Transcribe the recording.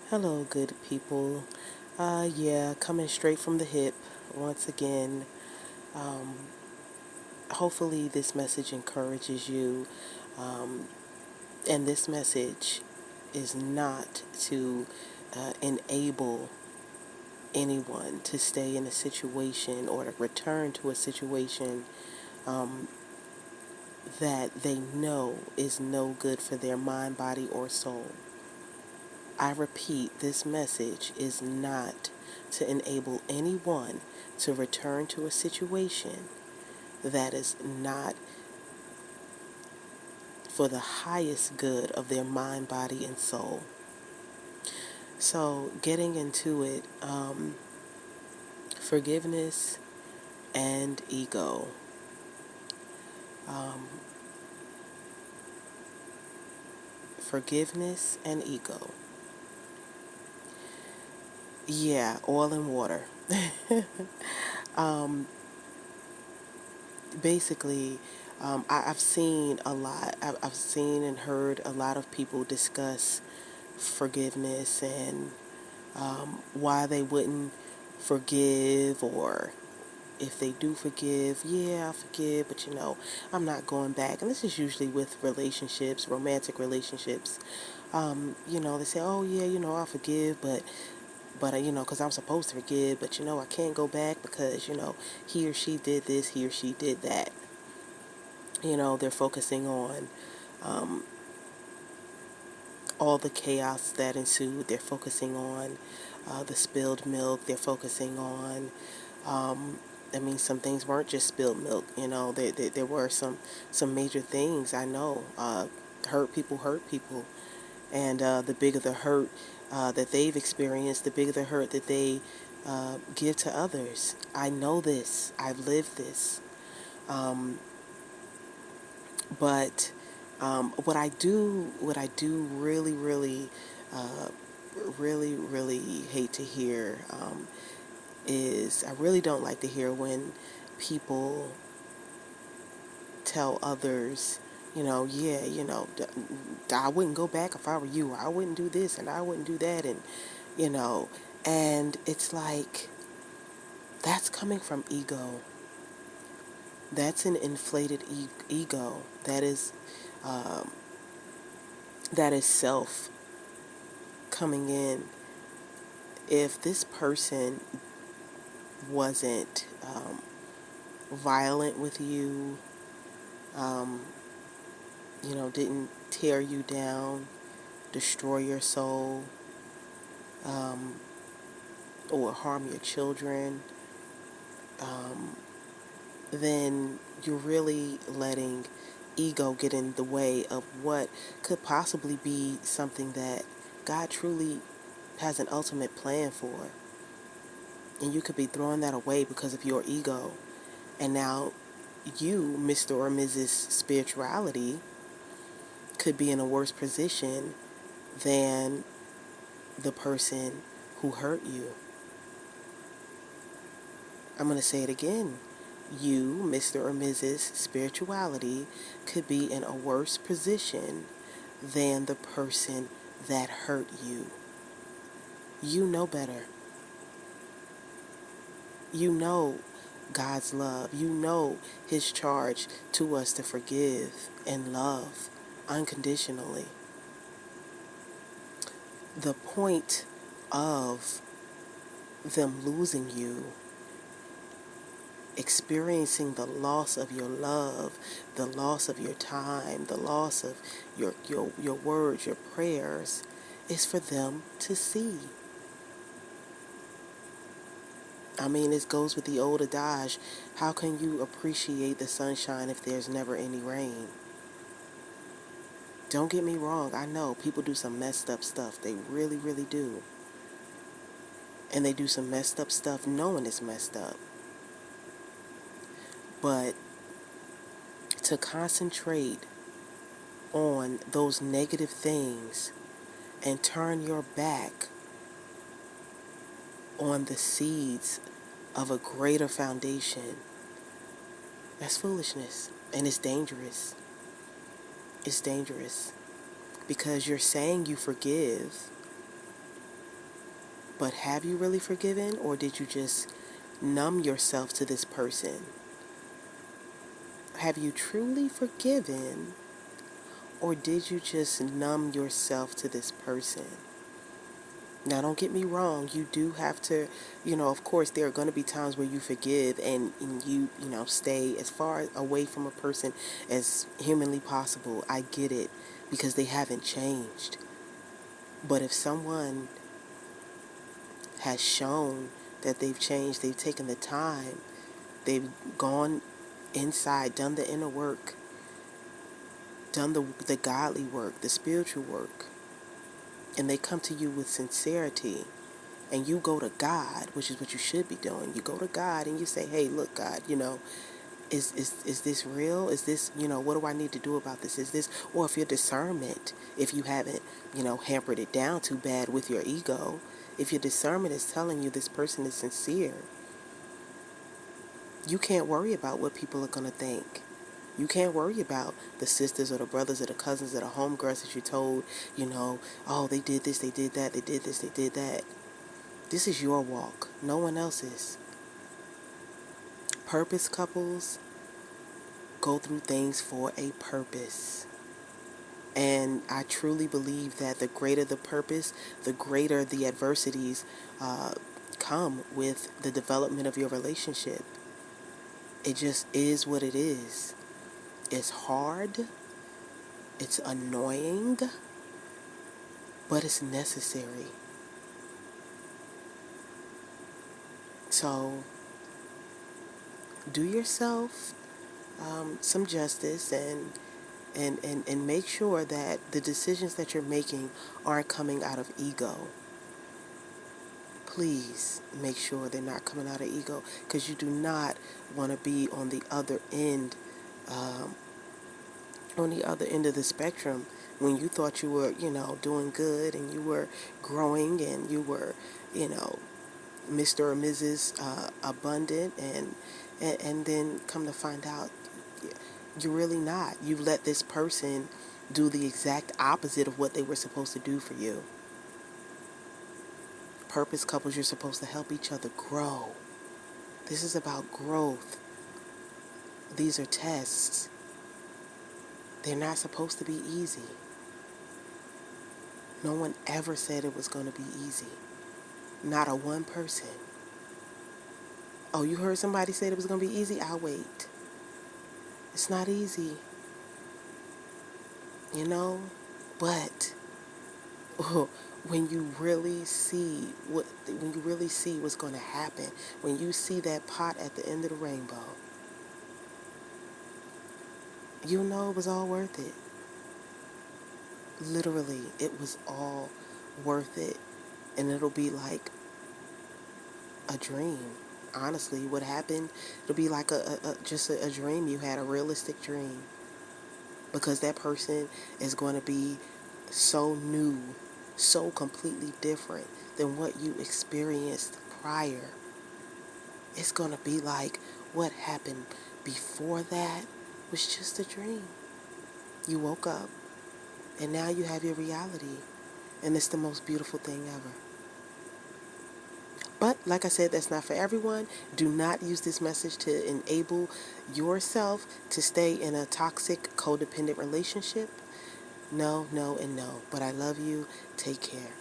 Hello, good people. Yeah, coming straight from the hip once again. Um, Hopefully, this message encourages you. Um, and this message is not to enable anyone to stay in a situation or to return to a situation um, that they know is no good for their mind, body, or soul. I repeat, this message is not to enable anyone to return to a situation that is not for the highest good of their mind, body, and soul. So, getting into it, forgiveness and ego. Um, Forgiveness and ego. Yeah, oil and water. um, Basically, I've seen a lot. I've seen and heard a lot of people discuss forgiveness and why they wouldn't forgive, or if they do forgive, yeah, I forgive, but I'm not going back. And this is usually with relationships, romantic relationships. They say, oh, yeah, I forgive, but because I'm supposed to forgive, but I can't go back because, he or she did this, he or she did that. They're focusing on um, all the chaos that ensued. They're focusing on the spilled milk. They're focusing on, some things weren't just spilled milk. There were some major things. I know. Hurt people. And the bigger the hurt that they've experienced, the bigger the hurt that they give to others. I know this. I've lived this. Um, but what I do uh, really hate to hear is I really don't like to hear when people tell others, yeah, I wouldn't go back if I were you. I wouldn't do this and I wouldn't do that, and you know, and it's like that's coming from ego. That's an inflated ego. Um, that is self coming in. If this person wasn't violent with you, um, didn't tear you down, destroy your soul, um, or harm your children, um, then you're really letting ego get in the way of what could possibly be something that God truly has an ultimate plan for. And you could be throwing that away because of your ego. And now you, Mr. or Mrs. Spirituality, could be in a worse position than the person who hurt you. I'm going to say it again. You, Mr. or Mrs. Spirituality, could be in a worse position than the person that hurt you. You know better. You know God's love. You know His charge to us to forgive and love unconditionally. The point of them losing you, experiencing the loss of your love, the loss of your time, the loss of your words, your prayers, is for them to see. I mean, it goes with the old adage, how can you appreciate the sunshine if there's never any rain? Don't get me wrong, I know people do some messed up stuff. They really, really do. And they do some messed up stuff knowing it's messed up. But to concentrate on those negative things and turn your back on the seeds of a greater foundation, that's foolishness. And it's dangerous. It's dangerous because you're saying you forgive, But have you really forgiven, or did you just numb yourself to this person? Have you truly forgiven, or did you just numb yourself to this person? Now, don't get me wrong. You do have to, of course, there are going to be times where you forgive and you stay as far away from a person as humanly possible. I get it because they haven't changed. But if someone has shown that they've changed, they've taken the time, they've gone inside, done the inner work, done the godly work, the spiritual work, and they come to you with sincerity, and you go to God, which is what you should be doing. You go to God and you say, hey, look, God, is this real? Is this, what do I need to do about this? Is this, or if your discernment, if you haven't, hampered it down too bad with your ego, if your discernment is telling you this person is sincere, you can't worry about what people are going to think. You can't worry about the sisters or the brothers or the cousins or the homegirls that you told, oh, they did this, they did that, they did this, they did that. This is your walk, no one else's. Purpose couples go through things for a purpose. And I truly believe that the greater the purpose, the greater the adversities come with the development of your relationship. It just is what it is. It's hard, it's annoying, but it's necessary. So do yourself some justice and make sure that the decisions that you're making aren't coming out of ego. Please make sure they're not coming out of ego, because you do not want to be on the other end, of the spectrum when you thought you were, doing good and you were growing and you were, you know, Mr. or Mrs. Abundant, and then come to find out you're really not. You let this person do the exact opposite of what they were supposed to do for you. Purpose couples, you're supposed to help each other grow. This is about growth. These are tests. They're not supposed to be easy. No one ever said it was going to be easy. Not a one person. Oh, you heard somebody say it was going to be easy? I'll wait. It's not easy. But when you really see what's going to happen, when you see that pot at the end of the rainbow, you know it was all worth it. Literally, it was all worth it. And it'll be like a dream. Honestly, what happened, it'll be like just a dream you had, a realistic dream. Because that person is going to be so new, so completely different than what you experienced prior. It's going to be like what happened before that was just a dream. You woke up and now you have your reality, and it's the most beautiful thing ever. But like I said, that's not for everyone. Do not use this message to enable yourself to stay in a toxic, codependent relationship. No, no, and no. But I love you. Take care.